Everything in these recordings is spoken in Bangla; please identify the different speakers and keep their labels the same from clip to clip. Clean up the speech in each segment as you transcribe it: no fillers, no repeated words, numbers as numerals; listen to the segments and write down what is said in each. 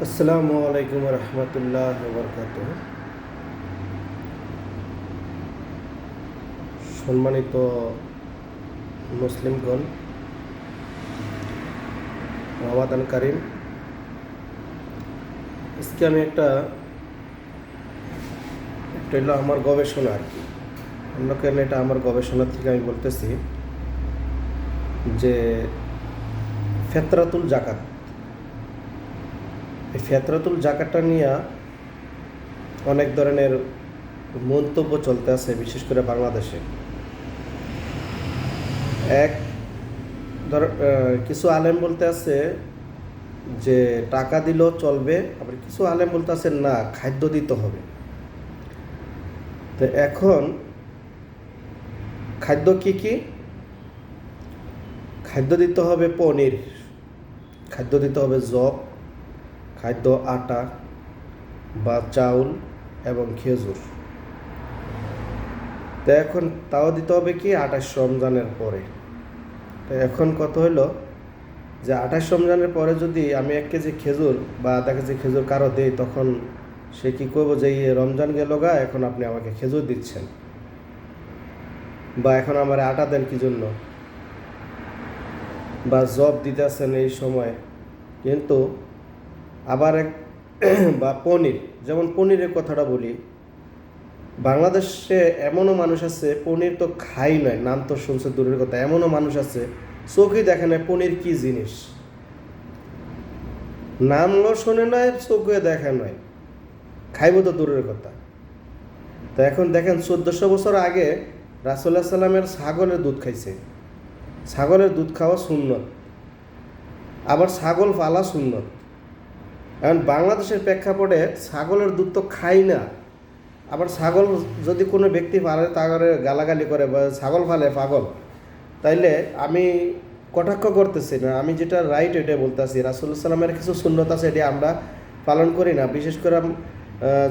Speaker 1: আসসালামু আলাইকুম রহমতুল্লাহ বরকাতুহ। সম্মানিত মুসলিমগণ, রমাদান কারিম। আজকে আমি একটা হলো আমার গবেষণা আর কি, অন্য কেন এটা আমার গবেষণা থেকে আমি বলতেছি যে ফেতরাতুল জাকাত, এই ফেতরাতুল জাকাতটা নিয়ে অনেক ধরনের মন্তব্য চলতে আছে, বিশেষ করে বাংলাদেশে। কিছু আলেম বলতে আছে যে টাকা দিলেও চলবে, আবার কিছু আলেম বলতে আছে না, খাদ্য দিতে হবে। তো এখন খাদ্য কি কি? খাদ্য দিতে হবে পনির, খাদ্য দিতে হবে যব, খাদ্য আটা বা চাউল এবং খেজুর। তো এখন তাও দিতে হবে কি 28 রমজানের পরে। তো এখন কত হলো যে 28 রমজানের পরে যদি আমি 1 কেজি খেজুর বা আধা কেজি খেজুর কারো দেই, তখন সে কি করবো যে এই রমজান গেল গা, এখন আপনি আমাকে খেজুর দিচ্ছেন বা এখন আমার আটা দেন কি জন্য, বা জব দিতেছেন এই সময়। কিন্তু আবার বা পনির, যেমন পনিরের কথাটা বলি, বাংলাদেশে এমনও মানুষ আছে পনির তো খাই নয়, নাম তো শুনছে দূরের কথা, এমনও মানুষ আছে চোখে দেখে না পনির কি জিনিস, নামও শোনে নয়, চোখে দেখে নয়, খাইব তো দূরের কথা। তো এখন দেখেন 1400 বছর আগে রাসূলুল্লাহ সাল্লামের ছাগলের দুধ খাইছে। ছাগলের দুধ খাওয়া সুন্নত, আবার ছাগল পালা সুন্নত। এখন বাংলাদেশের প্রেক্ষাপটে ছাগলের দুধ তো খাই না, আবার ছাগল যদি কোনো ব্যক্তি পালে তাহলে গালাগালি করে বা ছাগল ফালে পাগল, তাইলে আমি কটাক্ষ করতেছি না, আমি যেটা রাইট এটা বলতেছি। রাসূলুল্লাহ সাল্লামের কিছু সুন্নত আছে, এটি আমরা পালন করি না। বিশেষ করে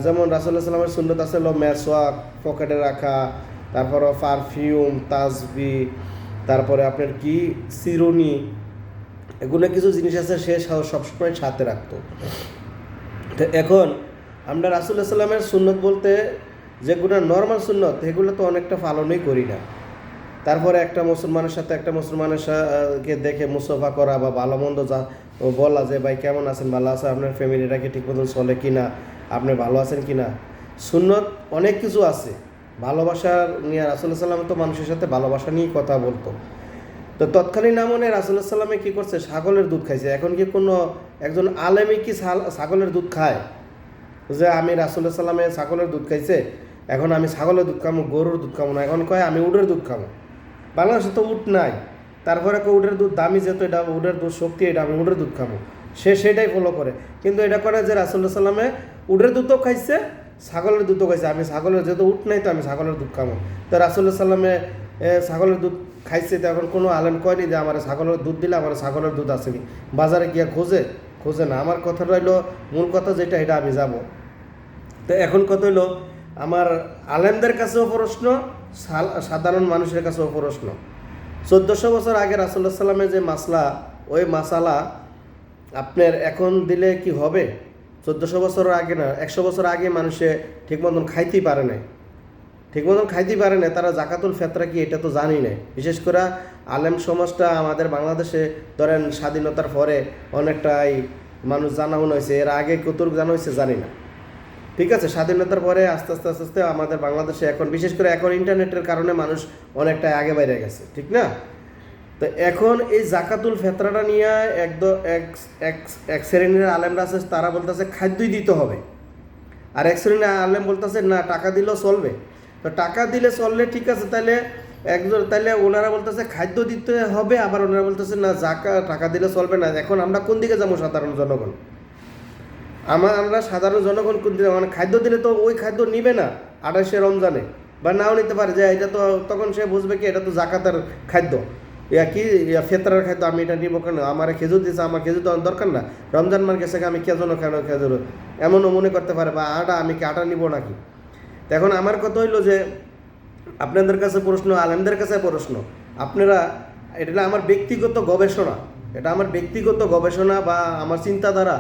Speaker 1: যেমন রাসূলুল্লাহ সাল্লামের সুন্নত আছে হলো মেসওয়াক পকেটে রাখা, তারপরে পারফিউম, তাসবি, তারপরে আপনার কি চিরুনি, এগুলো কিছু জিনিস আছে সে সবসময় সাথে রাখতো। তো এখন আমরা রাসূলুল্লাহ সাল্লামের সুন্নত বলতে যেগুলো নর্মাল সুন্নত, এগুলো তো অনেকটা পালনই করি না। তারপরে একটা মুসলমানের সাথে একটা মুসলমানের কে দেখে মুসাফা করা বা ভালো মন্দ যা বলা, যে ভাই কেমন আছেন, ভালো আছে, আপনার ফ্যামিলিটা কি ঠিক মতন চলে কি না, আপনি ভালো আছেন কি না। সুন্নত অনেক কিছু আছে ভালোবাসা নিয়ে। রাসূলুল্লাহ সাল্লাম তো মানুষের সাথে ভালোবাসা নিয়ে কথা বলতো। তো তৎকালীন আমলে রাসূলুল্লাহ সাল্লামে কী করছে, ছাগলের দুধ খাইছে। এখন কি কোনো একজন আলেমই কি ছাগলের দুধ খায়? যে আমি রাসূলুল্লাহ সাল্লামে ছাগলের দুধ খাইছে, এখন আমি ছাগলের দুধ খামো, গরুর দুধ খামো না, এখন কয় আমি উটের দুধ খামো। বাংলাদেশে তো উট নাই, তারপরে উটের দুধ দামি, যেহেতু এটা উটের দুধ শক্তি, এটা আমি উটের দুধ খাবো, সে সেটাই ফলো করে। কিন্তু এটা করে যে রাসূলুল্লাহ সাল্লামে উটের দুধও খাইছে, ছাগলের দুধও খাইছে, আমি ছাগলের, যেহেতু উট নাই তো আমি ছাগলের দুধ খাবো। তো রাসূলুল্লাহ সাল্লামে ছাগলের দুধ খাইছে, তো এখন কোনো আলেম কয়নি যে আমার ছাগলের দুধ দিলে আমার ছাগলের দুধ আছে কি, বাজারে গিয়া খোঁজে না। আমার কথা রইলো, মূল কথা যেটা, এটা আমি যাব। তো এখন কত হইলো, আমার আলেমদের কাছেও প্রশ্ন, সাধারণ মানুষের কাছেও প্রশ্ন। 1400 বছর আগে রাসূলুল্লাহ সাল্লামের যে মাসলা, ওই মাসালা আপনার এখন দিলে কি হবে? 1400 বছর আগে না, 100 বছর আগে মানুষে ঠিক মতন খাইতেই পারে নাই, তারা জাকাতুল ফেতরা কি এটা তো জানি নাই। বিশেষ করে আলেম সমাজটা আমাদের বাংলাদেশে ধরেন স্বাধীনতার পরে অনেকটাই মানুষ জানা হয়েছে, এর আগে কতটুকু জানা হয়েছে জানি না। ঠিক আছে, স্বাধীনতার পরে আস্তে আস্তে আস্তে আস্তে আমাদের বাংলাদেশে এখন, বিশেষ করে এখন ইন্টারনেটের কারণে মানুষ অনেকটা আগে বাইরে গেছে, ঠিক না? তো এখন এই জাকাতুল ফেতরাটা নিয়ে এক শ্রেণীর আলেমরা আছে, তারা বলতেছে খাদ্যই দিতে হবে, আর এক শ্রেণীর আলেম বলতেছে না, টাকা দিলেও চলবে। তো টাকা দিলে চললে ঠিক আছে, তাইলে ওনারা বলতেছে খাদ্য দিতে হবে, আবার ওনারা বলতেছে না টাকা দিলে চলবে না। এখন আমরা কোন দিকে যাবো? সাধারণ জনগণ, আমরা সাধারণ জনগণ কোন দিকে? মানে খাদ্য দিলে তো ওই খাদ্য নিবে না 28শে রমজানে, বা নাও নিতে পারে, যে এটা তো তখন সে বুঝবে কি এটা তো জাকাতের খাদ্য, ফেতরার খাদ্য, আমি এটা নিব কেন? আমার খেজুর দিয়েছে, আমার খেজুর দেওয়ার দরকার না, রমজান মার গেছে, আমি কেন খেজুর, এমনও মনে করতে পারে। বা আমি কি আটা নিব নাকি? এখন আমার কথা হইলো যে আপনাদের কাছে প্রশ্ন, আলেমদের কাছে প্রশ্ন, আপনারা, এটা আমার ব্যক্তিগত গবেষণা, বা আমার চিন্তাধারা,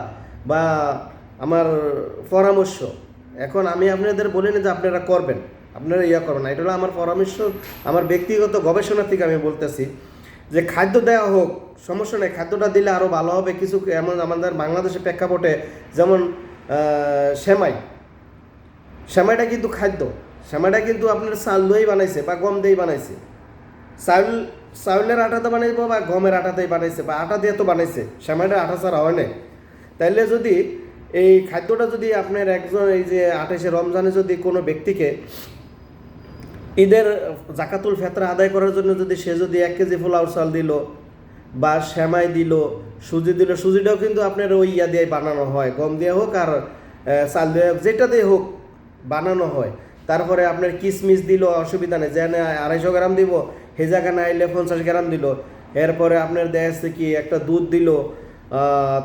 Speaker 1: বা আমার পরামর্শ। এখন আমি আপনাদের বলি না যে আপনারা করবেন, আপনারা করবেন না, এটা হলো আমার পরামর্শ, আমার ব্যক্তিগত গবেষণা থেকে আমি বলতেছি যে খাদ্য দেওয়া হোক, সমস্যা নেই, খাদ্যটা দিলে আরও ভালো হবে। কিছু এমন আমাদের বাংলাদেশের প্রেক্ষাপটে যেমন সেমাইটা কিন্তু খাদ্য, সেমাইটা কিন্তু আপনার চাল দিয়েই বানাইছে বা গম দিয়েই বানাইছে, চাউলের আটাতে বানাইব বা গমের আটাতেই বানাইছে বা আটা দিয়ে তো বানাইছে, সেমাইটা আটা ছাড়া হয় না। তাইলে যদি এই খাদ্যটা যদি আপনার একজন এই যে 28শে রমজানে যদি কোনো ব্যক্তিকে ঈদের জাকাতুল ফেতরা আদায় করার জন্য যদি সে যদি 1 কেজি পোলাওর চাল দিল বা সেমাই দিল, সুজি দিল, সুজিটাও কিন্তু আপনার ওই দিয়ে বানানো হয়, গম দিয়ে হোক আর চাল দিয়ে হোক, যেটা দিয়ে হোক বানানো হয়। তারপরে আপনার কিশমিশ দিল, অসুবিধা নেই, যে 250 গ্রাম দিব সেই জায়গা না আইলে 50 গ্রাম দিল। এরপরে আপনার দেখা যাচ্ছে কি একটা দুধ দিল,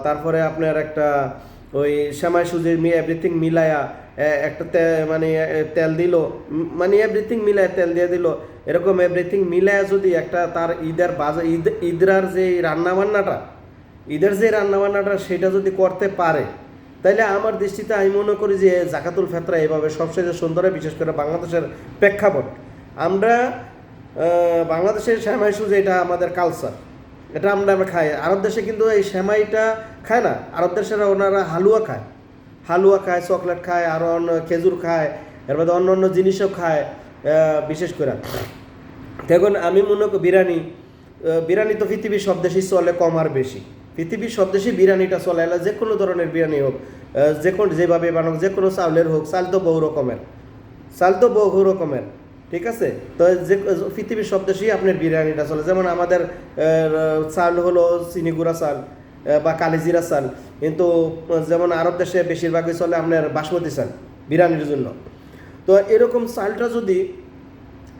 Speaker 1: তারপরে আপনার একটা ওই সেমাই সুজির এভরিথিং মিলায়া একটা মানে তেল দিল, মানে এভরিথিং মিলায় তেল দিয়ে দিল, এরকম এভরিথিং মিলায়া যদি একটা তার ঈদের বাজার ঈদের যে রান্নাবান্নাটা সেটা যদি করতে পারে, তাইলে আমার দৃষ্টিতে আমি মনে করি যে জাকাতুল ফেতরা এভাবে সবচেয়ে সুন্দর, বিশেষ করে বাংলাদেশের প্রেক্ষাপট। আমরা বাংলাদেশের সেমাই সুজি এটা আমাদের কালচার, এটা আমরা খাই। আরব দেশে কিন্তু এই সেমাইটা খায় না, আরব দেশের ওনারা হালুয়া খায়, চকলেট খায়, আরও অন্য খেজুর খায়, এর মধ্যে অন্য অন্য জিনিসও খায় বিশেষ করে। দেখুন আমি মনে করি বিরিয়ানি তো পৃথিবীর সব দেশেই চলে, কম আর বেশি, পৃথিবীর সব দেশেই বিরিয়ানিটা চলে, এলা যে কোনো ধরনের বিরিয়ানি হোক, যেভাবে বানানো, যে কোনো চাউলের হোক, চাল তো বহু রকমের, ঠিক আছে। তো যে পৃথিবীর সব দেশেই আপনার বিরিয়ানিটা চলে। যেমন আমাদের চাল হলো চিনিগুড়া চাল বা কালিজিরা চাল, কিন্তু যেমন আরব দেশে বেশিরভাগই চলে আপনার বাসমতি চাল বিরিয়ানির জন্য। তো এরকম চালটা যদি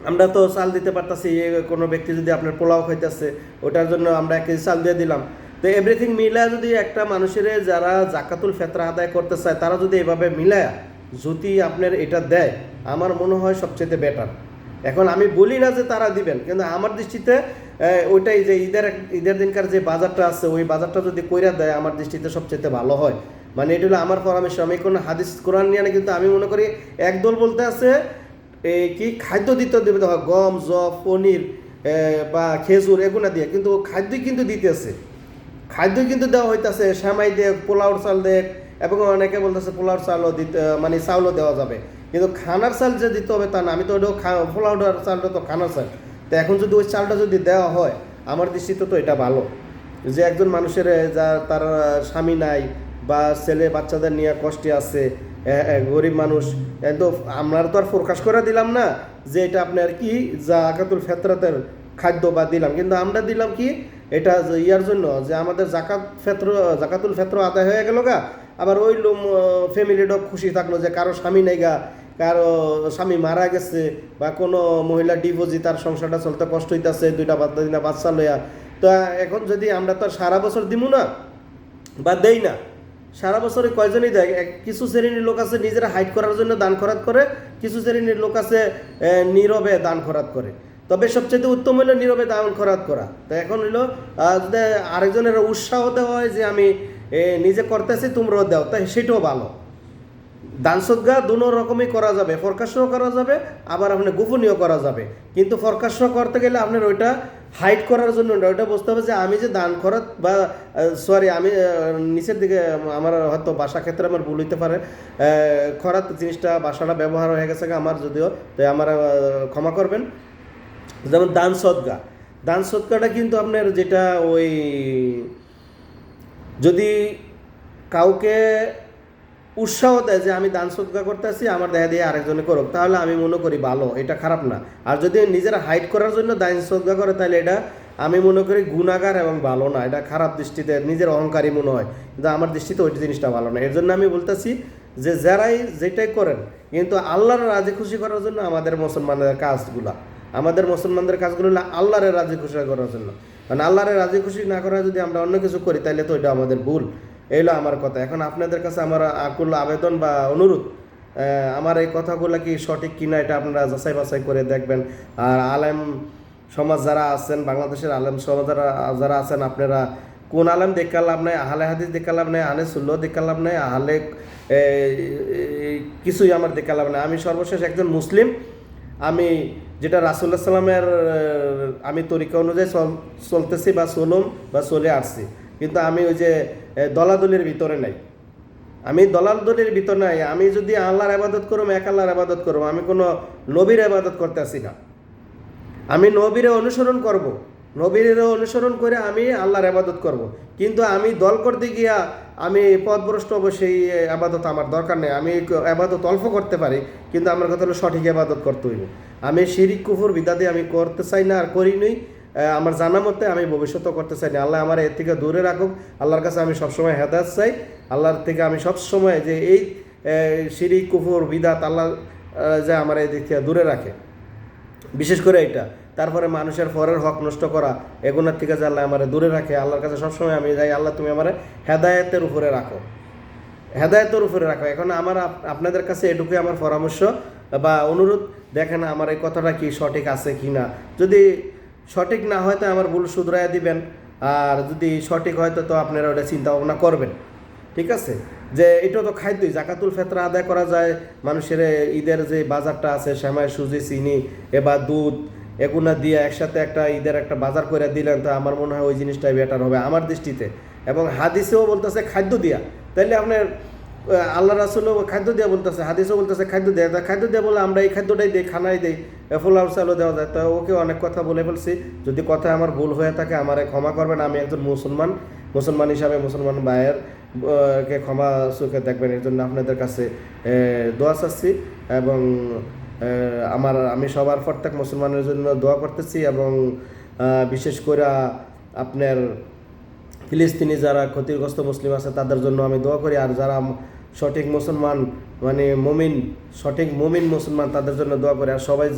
Speaker 1: আমরা তো চাল দিতে পারতাছি, কোনো ব্যক্তি যদি আপনার পোলাও খাইতেছে ওটার জন্য আমরা 1 কেজি চাল দিয়ে দিলাম। তো এভরিথিং মিলায় যদি একটা মানুষের যারা জাকাতুল ফেতরা আদায় করতে চায় তারা যদি এভাবে মিলায় যদি আপনার এটা দেয়, আমার মনে হয় সবচেয়ে বেটার। এখন আমি বলি না যে তারা দিবেন, কিন্তু আমার দৃষ্টিতে ওইটাই যে ঈদের দিনকার যে বাজারটা আছে ওই বাজারটা যদি কইরা দেয় আমার দৃষ্টিতে সবচেয়ে ভালো হয়। মানে এটা হলো আমার পরামর্শ। আমি কোনো হাদিস কোরআন নিয়ে না, কিন্তু আমি মনে করি একদল বলতে আছে কি খাদ্য দিতে দেবে, গম, জব, পনির বা খেজুর এগুলো দিয়ে, কিন্তু খাদ্যই কিন্তু দিতেছে, খাদ্যই কিন্তু দেওয়া হইতেছে, সেমাই দেখ, পোলাওর চাল দেখ, এবং অনেকে বলতেছে পোলাওর চালও দিতে, মানে চাউলও দেওয়া যাবে, কিন্তু খানার চাল যে দিতে হবে তা না। আমি তো ওটাও পোলাওটার চালটা তো খানার চাল, তো এখন যদি ওই চালটা যদি দেওয়া হয় আমার দৃষ্টিতে তো এটা ভালো। যে একজন মানুষের যা তার স্বামী নাই বা ছেলে বাচ্চাদের নিয়ে কষ্টে আছে, গরিব মানুষ, তো আমরা তো আর প্রকাশ করে দিলাম না যে এটা আপনার কি জাকাতুল ফেতরাতের খাদ্য বা দিলাম, কিন্তু আমরা দিলাম কি এটা ইয়ার জন্য যে আমাদের জাকাতুল ফেতর আদায় হয়ে গেল গা, আবার ওই ফ্যামিলিটাও খুশি থাকলো যে কারো স্বামী নেই গা, কারো স্বামী মারা গেছে, বা কোনো মহিলা ডিভোর্সি, তার সংসারটা চলতে কষ্ট হইতেছে, 2টা বাচ্চা লইয়া। তো এখন যদি আমরা তো সারা বছর দিমু না বা দেই না, সারা বছরে কয়জনই দেয়, কিছু শ্রেণীর লোক আছে নিজেরা হাইট করার জন্য দান খরাত করে, কিছু শ্রেণীর লোক আছে নীরবে দান খরাত করে। তবে সবচেয়ে উত্তম হলো নীরবে দান খরাত করা। তো এখন হইলো যদি আরেকজনের উৎসাহ দেওয়া হয় যে আমি নিজে করতেছি তোমরাও দাও, তাই সেটাও ভালো। দান সদকা দুনো রকমই করা যাবে, প্রকাশ্যও করা যাবে, আবার আপনার গোপনীয় করা যাবে। কিন্তু প্রকাশ্য করতে গেলে আপনার ওইটা হাইড করার জন্য না, ওইটা বুঝতে হবে যে আমি যে দান খরচ বা আমি নিচের দিকে আমার হয়তো ভাষা ক্ষেত্রে আমার ভুল হইতে পারে, খরাত জিনিসটা ভাষাটা ব্যবহার হয়ে গেছে আমার, যদিও তাই আমার ক্ষমা করবেন। যেমন দান সদকাটা কিন্তু আপনার যেটা ওই যদি কাউকে উৎসাহ দেয় যে আমি দান সদকা করতেছি, আমার দেখা দিয়ে আরেকজনে করুক, তাহলে আমি মনে করি ভালো, এটা খারাপ না। আর যদি নিজেরা হাইড করার জন্য দান সদকা করে তাহলে এটা আমি মনে করি গুণাগার এবং ভালো না, এটা খারাপ দৃষ্টিতে নিজের অহংকারী মনে হয়, কিন্তু আমার দৃষ্টিতে ওই জিনিসটা ভালো না। এর জন্য আমি বলতেছি যে যারাই যেটাই করেন, কিন্তু আল্লাহর রাজি খুশি করার জন্য আমাদের মুসলমানদের কাজগুলো হলো আল্লাহরে রাজি খুশি করার জন্য। কারণ আল্লাহরে রাজি খুশি না করা যদি আমরা অন্য কিছু করি তাহলে তো এটা আমাদের ভুল। এই হলো আমার কথা। এখন আপনাদের কাছে আমার আকুল আবেদন বা অনুরোধ, আমার এই কথাগুলো কি সঠিক কিনা এটা আপনারা যাচাই বাছাই করে দেখবেন। আর আলেম সমাজ যারা আছেন, বাংলাদেশের আলেম সমাজ যারা আছেন, আপনারা কোন আলেম দেখা লাভ নাই, আহলে হাদিস দেখা লাভ নাই, আহলে সুন্নাহ দেখা লাভ নাই, আহলে কিছুই আমার দেখা লাভ নাই। আমি সর্বশেষ একজন মুসলিম। আমি যেটা রাসূলুল্লাহ সাল্লামের আমি তরিকা অনুযায়ী চলতেছি বা চলে আসছি, কিন্তু আমি ওই যে দলাদলির ভিতরে নাই। আমি দলাদলির ভিতরে নাই। আমি যদি আল্লাহর ইবাদত করব, এক আল্লাহর ইবাদত করব, আমি কোনো নবীর ইবাদত করতে আসি না। আমি নবীরে অনুসরণ করব, নবীর অনুসরণ করে আমি আল্লাহর ইবাদত করব। কিন্তু আমি দল করতে গিয়া আমি পথভ্রষ্ট হব, সেই আবাদত আমার দরকার নেই। আমি আবাদত অল্প করতে পারি, কিন্তু আমার কথা হলো সঠিক আবাদত করতে হইবে। আমি শিরিক কুফর বিদাতে আমি করতে চাই না, আর করিনি। আমার জানা মতে আমি ভবিষ্যতেও করতে চাই না। আল্লাহ আমার এর থেকে দূরে রাখুক। আল্লাহর কাছে আমি সবসময় হেদায়েত চাই। আল্লাহর থেকে আমি সবসময় যে এই শিরিক কুফর বিদাত আল্লাহ যে আমার এই দিক থেকে দূরে রাখে, বিশেষ করে এটা। তারপরে মানুষের পরের হক নষ্ট করা, এগুলোর থেকে যে আল্লাহ আমার দূরে রাখে। আল্লাহর কাছে সবসময় আমি যাই, আল্লাহ তুমি আমার হেদায়েতের উপরে রাখো, হেদায়েতের উপরে রাখো। এখন আমার আপনাদের কাছে এটুকুই আমার পরামর্শ বা অনুরোধ। দেখেন আমার এই কথাটা কি সঠিক আছে কি না। যদি সঠিক না হয় তো আমার ভুল শুধরাইয়া দিবেন, আর যদি সঠিক হয় তো আপনারা ওটা চিন্তা ভাবনা করবেন, ঠিক আছে। যে এটা তো খাদ্যই, জাকাতুল ফিতর আদায় করা যায় মানুষের ঈদের যে বাজারটা আছে, সেমাই, সুজি, চিনি এবার দুধ, এগুলো দিয়ে একসাথে একটা ঈদের একটা বাজার করে দিলেন, তো আমার মনে হয় ওই জিনিসটাই বেটার হবে আমার দৃষ্টিতে। এবং হাদিসেও বলতেছে খাদ্য দিয়া, তাইলে আপনার আল্লাহ রাসূলও খাদ্য দিয়া বলতেছে, হাদিসও বলতেছে খাদ্য দেয়া। খাদ্য দেওয়া বলে আমরা এই খাদ্যটাই দিই, খানাই দিই, পোলাও চালও দেওয়া যায়। তো ওকে অনেক কথা বলে ফেলছি। যদি কথা আমার ভুল হয়ে থাকে আমারে ক্ষমা করবেন। আমি একজন মুসলমান হিসাবে মুসলমান ভাইয়ের কে ক্ষমা চোখে দেখবেন, এর জন্য আপনাদের কাছে দোয়া চাচ্ছি। এবং আমি সবার প্রত্যেক মুসলমানের জন্য দোয়া করতেছি। এবং বিশেষ করে আপনার ফিলিস্তিনি যারা ক্ষতিগ্রস্ত মুসলিম আছে তাদের জন্য আমি দোয়া করি। আর যারা সঠিক মুসলমান মানে সঠিক মুমিন মুসলমান তাদের জন্য দোয়া করি। আর সবাই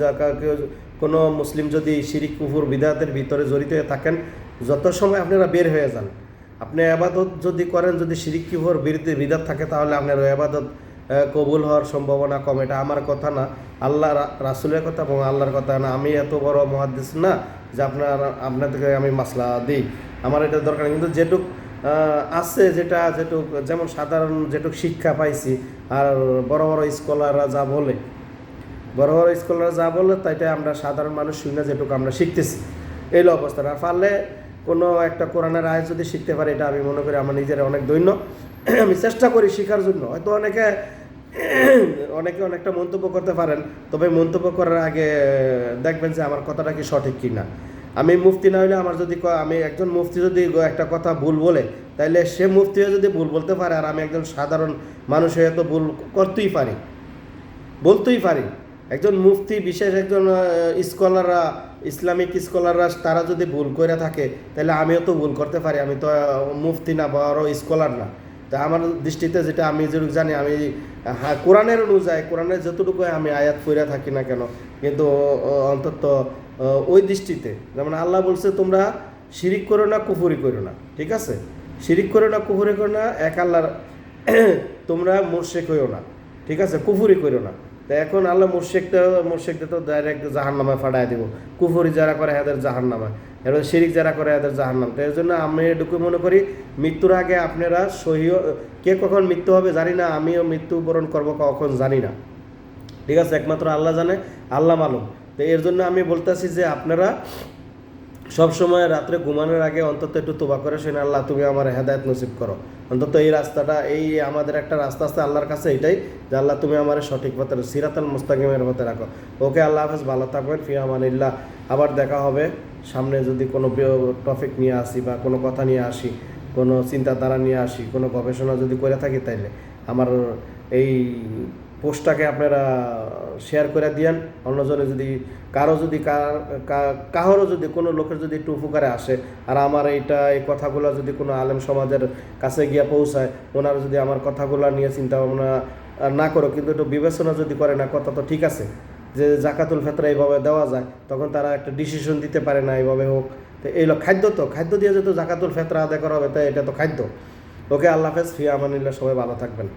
Speaker 1: কেউ কোনো মুসলিম যদি শিরিক কুফর বিদাতের ভিতরে জড়িত হয়ে থাকেন, যত সময় আপনারা বের হয়ে যান। আপনি আবাদত যদি করেন, যদি শিরিক কুফর বিদাত থাকে, তাহলে আপনার ওই আবাদত কবুল হওয়ার সম্ভাবনা কম। এটা আমার কথা না, আল্লাহ রাসূলের কথা এবং আল্লাহর কথা না। আমি এত বড় মুহাদ্দিস না যে আপনাদেরকে আমি মাসলা দিই, আমার এটা দরকার। কিন্তু যেটুক আছে, যেটুক যেমন সাধারণ যেটুক শিক্ষা পাইছি, আর বড় বড় স্কলাররা যা বলে তাইটা আমরা সাধারণ মানুষ শুনে যেটুকু আমরা শিখতেছি, এই অবস্থাটা। আর পারলে কোনো একটা কোরআনের আয়াত যদি শিখতে পারি, এটা আমি মনে করি আমার নিজের অনেক দৈন্য। আমি চেষ্টা করি শেখার জন্য। হয়তো অনেকে অনেকটা মন্তব্য করতে পারেন, তবে মন্তব্য করার আগে দেখবেন যে আমার কথাটা কি সঠিক কি না। আমি মুফতি না হইলে আমি একজন মুফতি যদি একটা কথা ভুল বলে, তাইলে সে মুফতি হয়ে যদি ভুল বলতে পারে, আর আমি একজন সাধারণ মানুষ হয়ে তো ভুল বলতেই পারি। একজন মুফতি, বিশেষ একজন ইসলামিক স্কলাররা তারা যদি ভুল করে থাকে, তাহলে আমিও তো ভুল করতে পারি। আমি তো মুফতি না, বড় স্কলার না। তা আমার দৃষ্টিতে যেটা আমি যেটুকু জানি, আমি কোরআনের অনুযায়ী, কোরআনের যতটুকু আমি আয়াত পড়ে থাকি না কেন, কিন্তু অন্তত ওই দৃষ্টিতে, যেমন আল্লাহ বলছে তোমরা শিরিক করো না, কুফরি করো না, ঠিক আছে। শিরিক করো না, কুফরি করো না, এক আল্লাহর তোমরা মুশরিক হইও না, ঠিক আছে, কুফরি করো না। তো এখন আল্লাহ মুশরিকদের তো ডাইরেক্ট জাহান্নামে ফাটায় দিব। কুফরি যারা করে এদের জাহান্নামে, এবার শিরিক যারা করে এদের জাহান্নাম। তো এর জন্য আমি এটুকু মনে করি, মৃত্যুর আগে আপনারা কে কখন মৃত্যু হবে জানি না, আমিও মৃত্যুবরণ করবো কখন জানি না, ঠিক আছে, একমাত্র আল্লাহ জানে, আল্লাহ মালুম। তো এর জন্য আমি বলতেছি যে আপনারা সবসময় রাত্রে ঘুমানোর আগে অন্তত একটু তোবা করে শুনে, আল্লাহ তুমি আমার হেদায়েত নসিব করো। অন্তত এই রাস্তাটা, এই আমাদের একটা রাস্তা আছে আল্লাহর কাছে, এটাই যে আল্লাহ তুমি আমার সঠিক পথে, সিরাতাল মুস্তাকিমের পথে রাখো। ওকে, আল্লাহ হাফেজ, ভালো থাকবেন, ফি আমানিল্লাহ। আবার দেখা হবে সামনে, যদি কোনো টপিক নিয়ে আসি বা কোনো কথা নিয়ে আসি, কোনো চিন্তাধারা নিয়ে আসি, কোনো গবেষণা যদি করে থাকি, তাইলে আমার এই পোস্টটাকে আপনারা শেয়ার করে দিয়েন। অন্যজনে যদি কারোরও যদি কোনো লোকের যদি একটু উপকারে আসে, আর আমার এই কথাগুলো যদি কোনো আলেম সমাজের কাছে গিয়ে পৌঁছায়, ওনারা যদি আমার কথাগুলো নিয়ে চিন্তা ভাবনা না করো, কিন্তু একটু বিবেচনা যদি করে, না কথা তো ঠিক আছে যে জাকাতুল ফিতর এইভাবে দেওয়া যায়, তখন তারা একটা ডিসিশন দিতে পারে না এইভাবে হোক। তো এই খাদ্য দিয়ে যেহেতু জাকাতুল ফিতর আদায় করা হবে, তাই এটা তো খাদ্য। ওকে, আল্লাহ হাফেজ, ফি আমানিল্লাহ, সবাই ভালো থাকবেন।